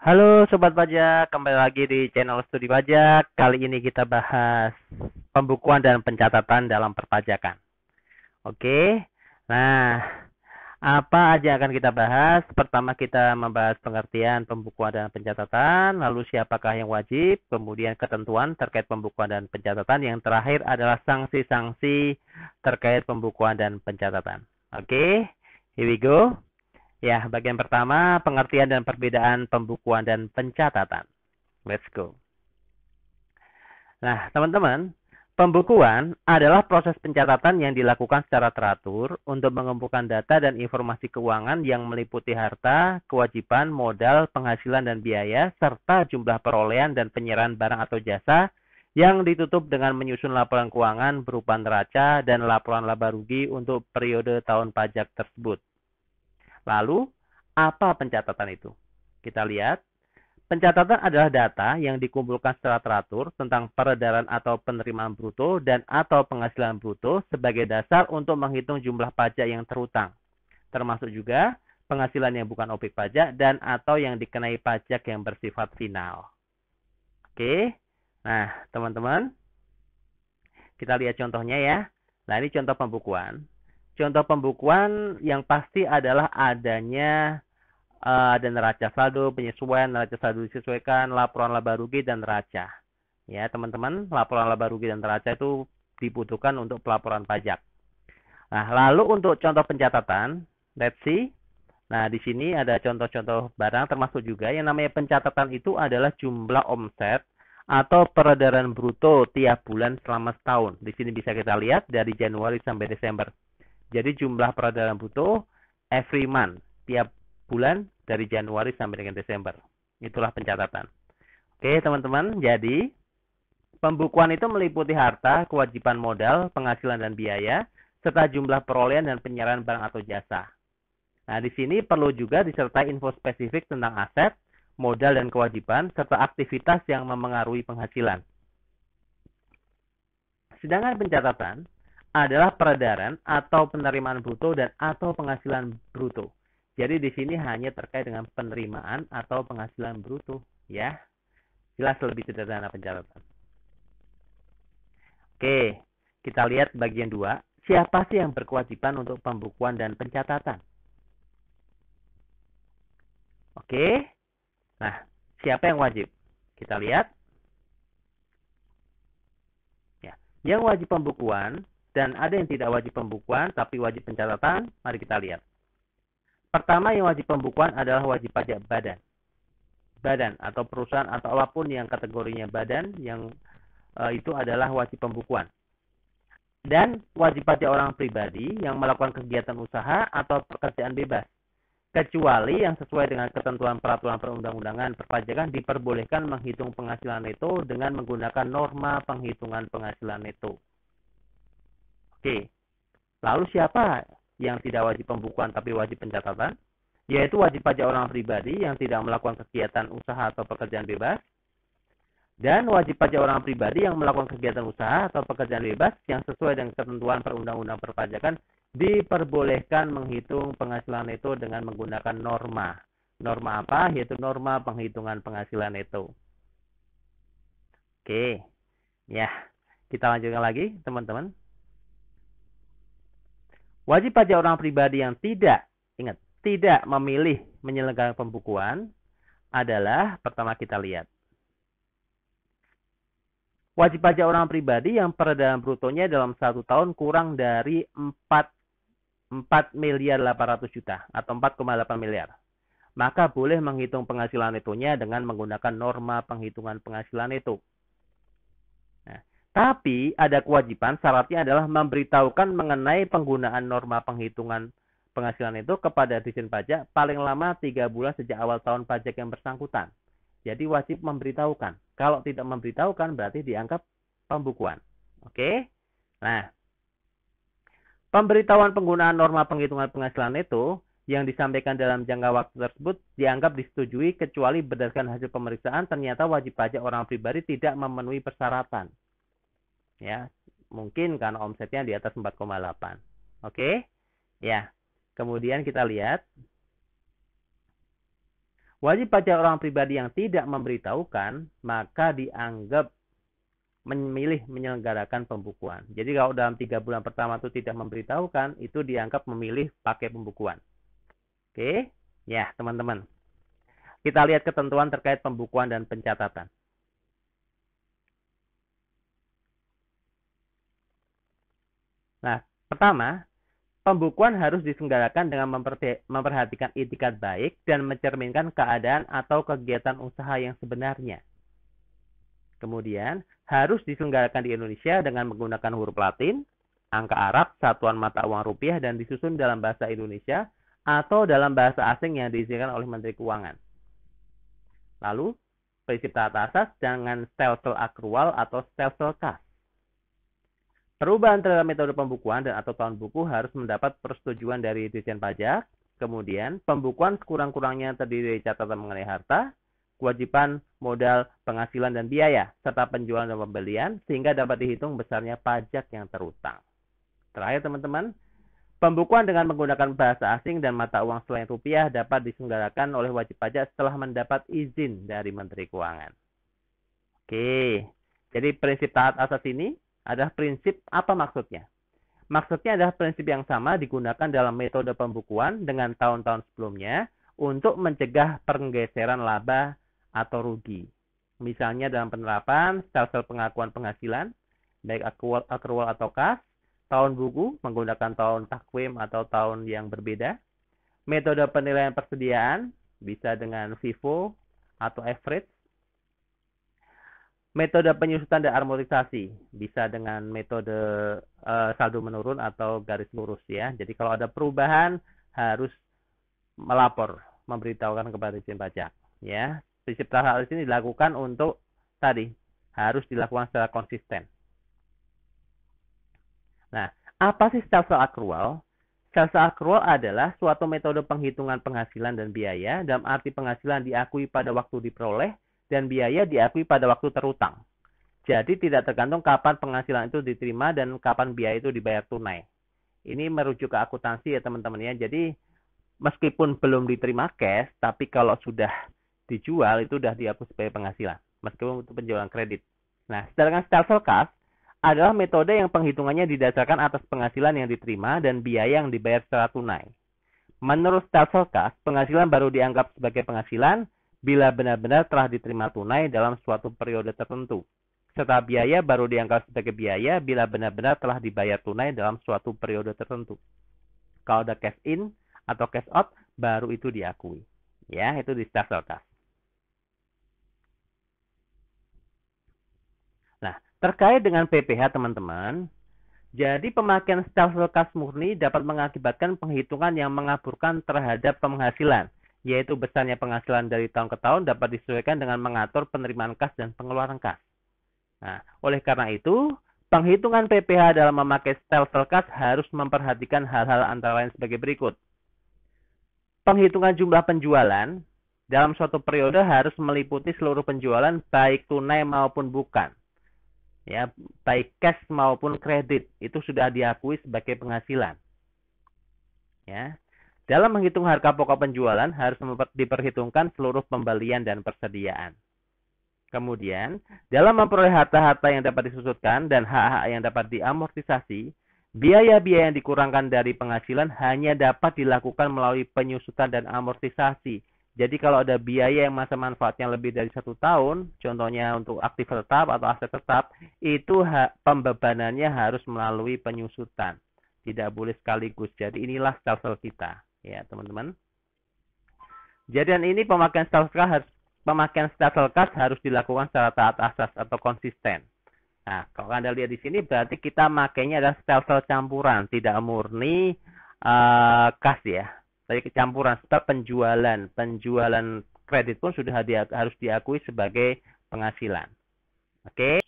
Halo Sobat Pajak, kembali lagi di channel Studi Pajak. Kali ini kita bahas pembukuan dan pencatatan dalam perpajakan. Oke, nah apa aja akan kita bahas? Pertama kita membahas pengertian pembukuan dan pencatatan, lalu siapakah yang wajib, kemudian ketentuan terkait pembukuan dan pencatatan, yang terakhir adalah sanksi-sanksi terkait pembukuan dan pencatatan. Oke, here we go. Ya, bagian pertama, pengertian dan perbedaan pembukuan dan pencatatan. Let's go. Nah, teman-teman, pembukuan adalah proses pencatatan yang dilakukan secara teratur untuk mengumpulkan data dan informasi keuangan yang meliputi harta, kewajiban, modal, penghasilan dan biaya, serta jumlah perolehan dan penyerahan barang atau jasa yang ditutup dengan menyusun laporan keuangan berupa neraca dan laporan laba rugi untuk periode tahun pajak tersebut. Lalu, apa pencatatan itu? Kita lihat, pencatatan adalah data yang dikumpulkan secara teratur tentang peredaran atau penerimaan bruto dan atau penghasilan bruto sebagai dasar untuk menghitung jumlah pajak yang terhutang, termasuk juga penghasilan yang bukan objek pajak dan atau yang dikenai pajak yang bersifat final. Oke, nah teman-teman, kita lihat contohnya ya. Nah ini contoh pembukuan. Contoh pembukuan yang pasti adalah adanya ada neraca saldo, penyesuaian neraca saldo disesuaikan, laporan laba rugi dan neraca. Ya, teman-teman, laporan laba rugi dan neraca itu dibutuhkan untuk pelaporan pajak. Nah, lalu untuk contoh pencatatan, let's see. Nah, di sini ada contoh-contoh barang termasuk juga yang namanya pencatatan itu adalah jumlah omset atau peredaran bruto tiap bulan selama setahun. Di sini bisa kita lihat dari Januari sampai Desember. Jadi jumlah peredaran bruto every month, tiap bulan dari Januari sampai dengan Desember. Itulah pencatatan. Oke, teman-teman. Jadi, pembukuan itu meliputi harta, kewajiban modal, penghasilan dan biaya, serta jumlah perolehan dan penyerahan barang atau jasa. Nah, di sini perlu juga disertai info spesifik tentang aset, modal dan kewajiban, serta aktivitas yang memengaruhi penghasilan. Sedangkan pencatatan adalah peredaran atau penerimaan bruto dan atau penghasilan bruto. Jadi di sini hanya terkait dengan penerimaan atau penghasilan bruto, ya. Jelas lebih sederhana pencatatan. Oke, kita lihat bagian 2. Siapa sih yang berkewajiban untuk pembukuan dan pencatatan? Oke. Nah, siapa yang wajib? Kita lihat. Ya, yang wajib pembukuan dan ada yang tidak wajib pembukuan tapi wajib pencatatan. Mari kita lihat. Pertama yang wajib pembukuan adalah wajib pajak badan. Badan atau perusahaan atau apapun yang kategorinya badan yang itu adalah wajib pembukuan. Dan wajib pajak orang pribadi yang melakukan kegiatan usaha atau pekerjaan bebas. Kecuali yang sesuai dengan ketentuan peraturan perundang-undangan perpajakan diperbolehkan menghitung penghasilan neto dengan menggunakan norma penghitungan penghasilan neto. Oke. Lalu siapa yang tidak wajib pembukuan tapi wajib pencatatan? Yaitu wajib pajak orang pribadi yang tidak melakukan kegiatan usaha atau pekerjaan bebas, dan wajib pajak orang pribadi yang melakukan kegiatan usaha atau pekerjaan bebas yang sesuai dengan ketentuan perundang-undang perpajakan diperbolehkan menghitung penghasilan neto dengan menggunakan norma. Norma apa? Yaitu norma penghitungan penghasilan neto. Oke, ya kita lanjutkan lagi teman-teman. Wajib pajak orang pribadi yang tidak, ingat, tidak memilih menyelenggarakan pembukuan adalah, pertama kita lihat, wajib pajak orang pribadi yang peredaran brutonya dalam 1 tahun kurang dari 4 miliar 800 juta atau 4,8 miliar. Maka boleh menghitung penghasilan netonya dengan menggunakan norma penghitungan penghasilan neto. Nah, tapi ada kewajiban, syaratnya adalah memberitahukan mengenai penggunaan norma penghitungan penghasilan itu kepada Dirjen Pajak paling lama 3 bulan sejak awal tahun pajak yang bersangkutan. Jadi wajib memberitahukan. Kalau tidak memberitahukan berarti dianggap pembukuan. Oke? Nah, pemberitahuan penggunaan norma penghitungan penghasilan neto yang disampaikan dalam jangka waktu tersebut dianggap disetujui kecuali berdasarkan hasil pemeriksaan ternyata wajib pajak orang pribadi tidak memenuhi persyaratan. Ya, mungkin karena omsetnya di atas 4,8. Oke? Ya. Kemudian kita lihat Wajib pajak orang pribadi yang tidak memberitahukan, maka dianggap memilih menyelenggarakan pembukuan. Jadi kalau dalam 3 bulan pertama itu tidak memberitahukan, itu dianggap memilih pakai pembukuan. Oke, ya teman-teman. Kita lihat ketentuan terkait pembukuan dan pencatatan. Nah, pertama, pembukuan harus diselenggarakan dengan memperhatikan itikat baik dan mencerminkan keadaan atau kegiatan usaha yang sebenarnya. Kemudian, harus diselenggarakan di Indonesia dengan menggunakan huruf Latin, angka Arab, satuan mata uang rupiah, dan disusun dalam bahasa Indonesia atau dalam bahasa asing yang diizinkan oleh Menteri Keuangan. Lalu, prinsip taat asas dengan stelsel akrual atau stelsel kas. Perubahan terhadap metode pembukuan dan atau tahun buku harus mendapat persetujuan dari Ditjen Pajak. Kemudian, pembukuan sekurang-kurangnya terdiri dari catatan mengenai harta, kewajiban, modal, penghasilan, dan biaya, serta penjualan dan pembelian, sehingga dapat dihitung besarnya pajak yang terutang. Terakhir, teman-teman, pembukuan dengan menggunakan bahasa asing dan mata uang selain rupiah dapat diselenggarakan oleh wajib pajak setelah mendapat izin dari Menteri Keuangan. Oke, jadi prinsip taat asas ini adalah prinsip apa maksudnya? Maksudnya adalah prinsip yang sama digunakan dalam metode pembukuan dengan tahun-tahun sebelumnya untuk mencegah penggeseran laba atau rugi. Misalnya dalam penerapan stelsel pengakuan penghasilan, baik akrual atau kas, tahun buku menggunakan tahun takwim atau tahun yang berbeda, metode penilaian persediaan bisa dengan FIFO atau average, metode penyusutan dan amortisasi bisa dengan metode saldo menurun atau garis lurus ya. Jadi kalau ada perubahan harus melapor, memberitahukan kepada Ditjen Pajak ya. Prinsip taat ini dilakukan untuk tadi harus dilakukan secara konsisten. Nah, apa sih stelsel akrual? Stelsel akrual adalah suatu metode penghitungan penghasilan dan biaya dalam arti penghasilan diakui pada waktu diperoleh dan biaya diakui pada waktu terutang. Jadi tidak tergantung kapan penghasilan itu diterima dan kapan biaya itu dibayar tunai. Ini merujuk ke akuntansi ya teman-teman ya. Jadi meskipun belum diterima cash, tapi kalau sudah dijual itu sudah diakui sebagai penghasilan. Meskipun itu penjualan kredit. Nah, sedangkan stelsel kas adalah metode yang penghitungannya didasarkan atas penghasilan yang diterima dan biaya yang dibayar secara tunai. Menurut stelsel kas, penghasilan baru dianggap sebagai penghasilan bila benar-benar telah diterima tunai dalam suatu periode tertentu. Serta biaya baru dianggap sebagai biaya bila benar-benar telah dibayar tunai dalam suatu periode tertentu. Kalau ada cash in atau cash out, baru itu diakui. Ya, itu di stelsel kas. Nah, terkait dengan PPh teman-teman, jadi pemakaian stelsel kas murni dapat mengakibatkan penghitungan yang mengaburkan terhadap penghasilan, yaitu besarnya penghasilan dari tahun ke tahun dapat disesuaikan dengan mengatur penerimaan kas dan pengeluaran kas. Nah, oleh karena itu, penghitungan PPh dalam memakai stelsel kas harus memperhatikan hal-hal antara lain sebagai berikut. Penghitungan jumlah penjualan dalam suatu periode harus meliputi seluruh penjualan baik tunai maupun bukan. Ya, baik cash maupun kredit itu sudah diakui sebagai penghasilan. Ya. Dalam menghitung harga pokok penjualan harus diperhitungkan seluruh pembelian dan persediaan. Kemudian, dalam memperoleh harta-harta yang dapat disusutkan dan hak-hak yang dapat diamortisasi, biaya-biaya yang dikurangkan dari penghasilan hanya dapat dilakukan melalui penyusutan dan amortisasi. Jadi kalau ada biaya yang masa manfaatnya lebih dari 1 tahun, contohnya untuk aktif tetap atau aset tetap, itu pembebanannya harus melalui penyusutan. Tidak boleh sekaligus. Jadi inilah stelsel kita. Ya, teman-teman. Jadi ini pemakaian stelsel kas harus dilakukan secara taat asas atau konsisten. Nah, kalau Anda lihat di sini berarti kita makainya adalah stelsel campuran, tidak murni kas ya. Tapi campuran sebab penjualan kredit pun sudah harus diakui sebagai penghasilan. Oke.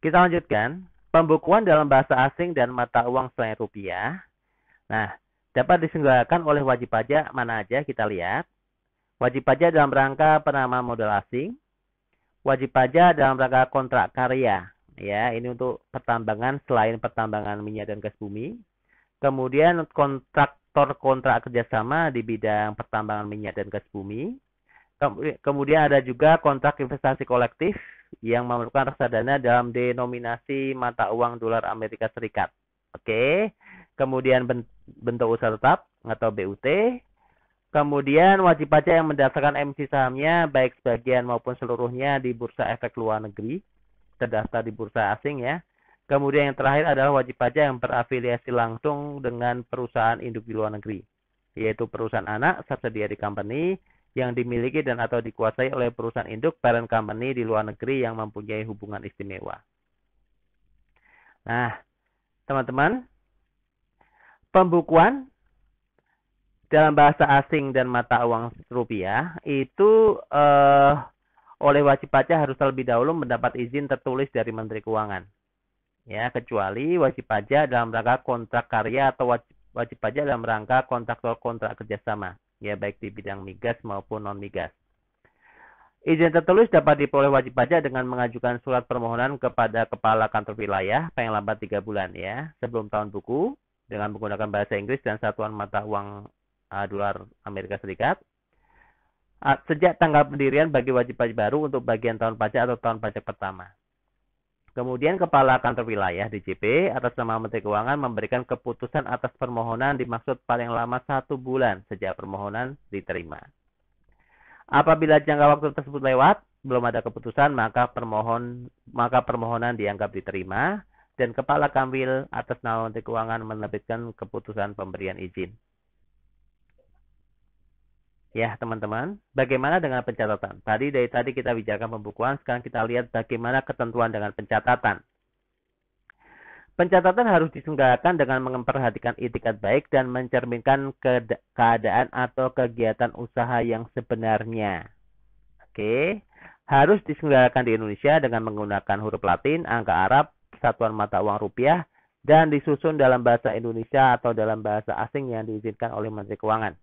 Kita lanjutkan. Pembukuan dalam bahasa asing dan mata uang selain rupiah. Nah, dapat diselenggarakan oleh wajib pajak mana aja kita lihat. Wajib pajak dalam rangka penanaman modal asing. Wajib pajak dalam rangka kontrak karya. Ya, ini untuk pertambangan selain pertambangan minyak dan gas bumi. Kemudian kontrak kontraktor kontrak kerjasama di bidang pertambangan minyak dan gas bumi. Kemudian ada juga kontrak investasi kolektif yang memerlukan reksadana dalam denominasi mata uang dolar Amerika Serikat. Oke. Kemudian bentuk usaha tetap atau BUT. Kemudian wajib pajak yang mendaftarkan emisi sahamnya baik sebagian maupun seluruhnya di bursa efek luar negeri, terdaftar di bursa asing ya. Kemudian yang terakhir adalah wajib pajak yang berafiliasi langsung dengan perusahaan induk di luar negeri, yaitu perusahaan anak subsidiary company yang dimiliki dan atau dikuasai oleh perusahaan induk parent company di luar negeri yang mempunyai hubungan istimewa. Nah, teman-teman, pembukuan dalam bahasa asing dan mata uang rupiah itu oleh wajib pajak harus terlebih dahulu mendapat izin tertulis dari Menteri Keuangan. Ya, kecuali wajib pajak dalam rangka kontrak karya atau wajib pajak dalam rangka kontraktor kontrak kerjasama, ya baik di bidang migas maupun non migas. Izin tertulis dapat diperoleh wajib pajak dengan mengajukan surat permohonan kepada Kepala Kantor Wilayah paling lambat 3 bulan ya sebelum tahun buku dengan menggunakan bahasa Inggris dan satuan mata uang dolar Amerika Serikat. Sejak tanggal pendirian bagi wajib pajak baru untuk bagian tahun pajak atau tahun pajak pertama. Kemudian Kepala Kantor Wilayah DJP atas nama Menteri Keuangan memberikan keputusan atas permohonan dimaksud paling lama 1 bulan sejak permohonan diterima. Apabila jangka waktu tersebut lewat, belum ada keputusan, maka permohonan dianggap diterima dan Kepala Kanwil atas nama Menteri Keuangan menerbitkan keputusan pemberian izin. Ya, teman-teman, bagaimana dengan pencatatan? Dari tadi kita bicarakan pembukuan, sekarang kita lihat bagaimana ketentuan dengan pencatatan. Pencatatan harus diselenggarakan dengan memperhatikan itikat baik dan mencerminkan keadaan atau kegiatan usaha yang sebenarnya. Oke, harus diselenggarakan di Indonesia dengan menggunakan huruf Latin, angka Arab, satuan mata uang rupiah, dan disusun dalam bahasa Indonesia atau dalam bahasa asing yang diizinkan oleh Menteri Keuangan.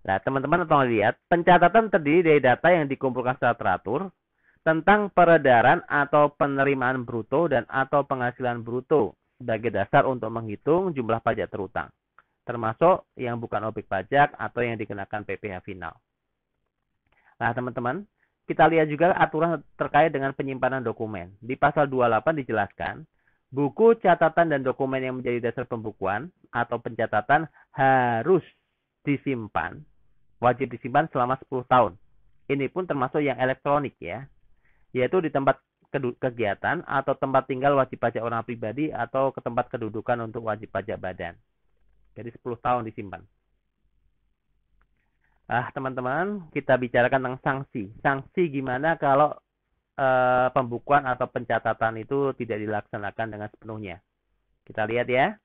Nah, teman-teman tolong lihat, pencatatan terdiri dari data yang dikumpulkan secara teratur tentang peredaran atau penerimaan bruto dan atau penghasilan bruto sebagai dasar untuk menghitung jumlah pajak terutang, termasuk yang bukan objek pajak atau yang dikenakan PPh final. Nah, teman-teman, kita lihat juga aturan terkait dengan penyimpanan dokumen. Di pasal 28 dijelaskan, buku, catatan, dan dokumen yang menjadi dasar pembukuan atau pencatatan harus disimpan, wajib disimpan selama 10 tahun. Ini pun termasuk yang elektronik ya, yaitu di tempat kegiatan atau tempat tinggal wajib pajak orang pribadi atau ke tempat kedudukan untuk wajib pajak badan. Jadi 10 tahun disimpan. Teman-teman, kita bicarakan tentang sanksi. Sanksi gimana kalau pembukuan atau pencatatan itu tidak dilaksanakan dengan sepenuhnya. Kita lihat ya.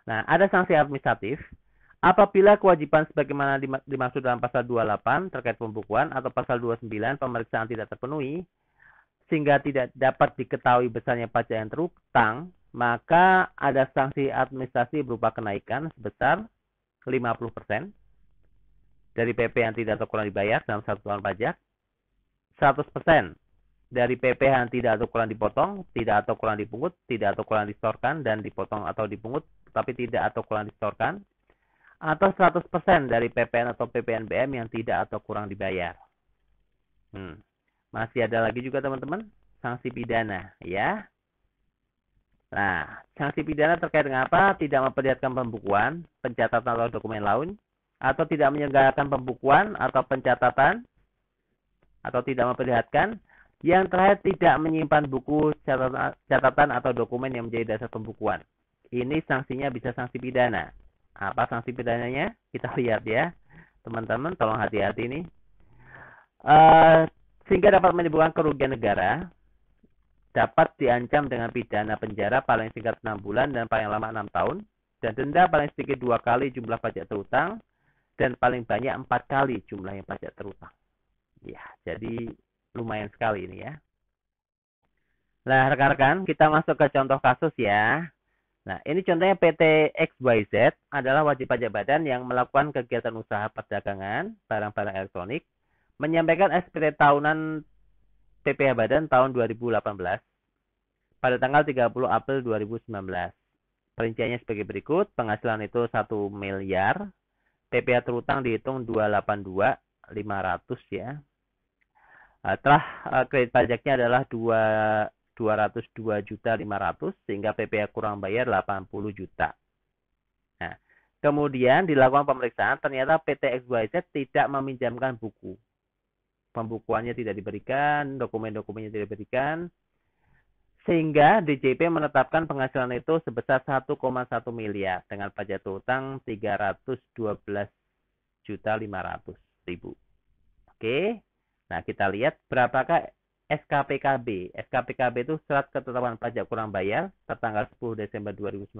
Nah, ada sanksi administratif. Apabila kewajiban sebagaimana dimaksud dalam pasal 28 terkait pembukuan atau pasal 29 pemeriksaan tidak terpenuhi, sehingga tidak dapat diketahui besarnya pajak yang terutang, maka ada sanksi administrasi berupa kenaikan sebesar 50% dari PP yang tidak atau kurang dibayar dalam 1 tahun pajak, 100% dari PP yang tidak atau kurang dipotong, tidak atau kurang dipungut, tidak atau kurang distorkan, dan dipotong atau dipungut, tapi tidak atau kurang distorkan, atau 100% dari PPN atau PPNBM yang tidak atau kurang dibayar. Masih ada lagi juga teman-teman, sanksi pidana ya. Nah, sanksi pidana terkait dengan apa? Tidak memperlihatkan pembukuan, pencatatan atau dokumen lain, atau tidak menyelenggarakan pembukuan atau pencatatan, atau tidak memperlihatkan. Yang terakhir, tidak menyimpan buku, catatan atau dokumen yang menjadi dasar pembukuan. Ini sanksinya bisa sanksi pidana. Apa sanksi pidananya? Kita lihat ya. Teman-teman, tolong hati-hati nih. Sehingga dapat menimbulkan kerugian negara, dapat diancam dengan pidana penjara paling singkat 6 bulan dan paling lama 6 tahun, dan denda paling sedikit 2 kali jumlah pajak terutang, dan paling banyak 4 kali jumlah yang pajak terutang. Ya, jadi lumayan sekali ini ya. Nah, rekan-rekan, kita masuk ke contoh kasus ya. Nah, ini contohnya PT XYZ adalah wajib pajak badan yang melakukan kegiatan usaha perdagangan barang-barang elektronik, menyampaikan SPT tahunan PPh badan tahun 2018 pada tanggal 30 April 2019. Perinciannya sebagai berikut. Penghasilan itu 1 miliar. PPh terutang dihitung 282.500 ya. Setelah kredit pajaknya adalah 202.500.000 sehingga PPh kurang bayar 80 juta. Nah, kemudian dilakukan pemeriksaan, ternyata PT XYZ tidak meminjamkan buku. Pembukuannya tidak diberikan, dokumen-dokumennya tidak diberikan, sehingga DJP menetapkan penghasilan itu sebesar 1,1 miliar dengan pajak utang 312.500.000. Oke. Nah, kita lihat berapakah SKPKB. SKPKB itu surat ketetapan pajak kurang bayar tertanggal 10 Desember 2019.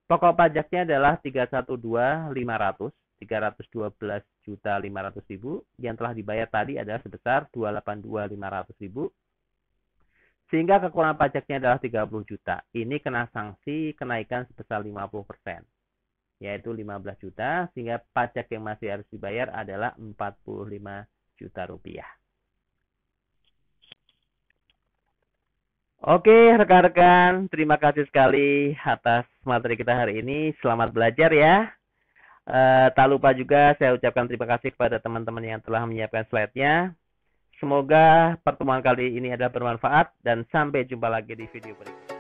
Pokok pajaknya adalah 312.500, 312.500.000 yang telah dibayar tadi adalah sebesar 282.500.000. Sehingga kekurangan pajaknya adalah 30 juta. Ini kena sanksi kenaikan sebesar 50%, yaitu 15 juta, sehingga pajak yang masih harus dibayar adalah 45 juta rupiah. Oke, rekan-rekan, terima kasih sekali atas materi kita hari ini. Selamat belajar ya. Tak lupa juga saya ucapkan terima kasih kepada teman-teman yang telah menyiapkan slide-nya. Semoga pertemuan kali ini adalah bermanfaat dan sampai jumpa lagi di video berikutnya.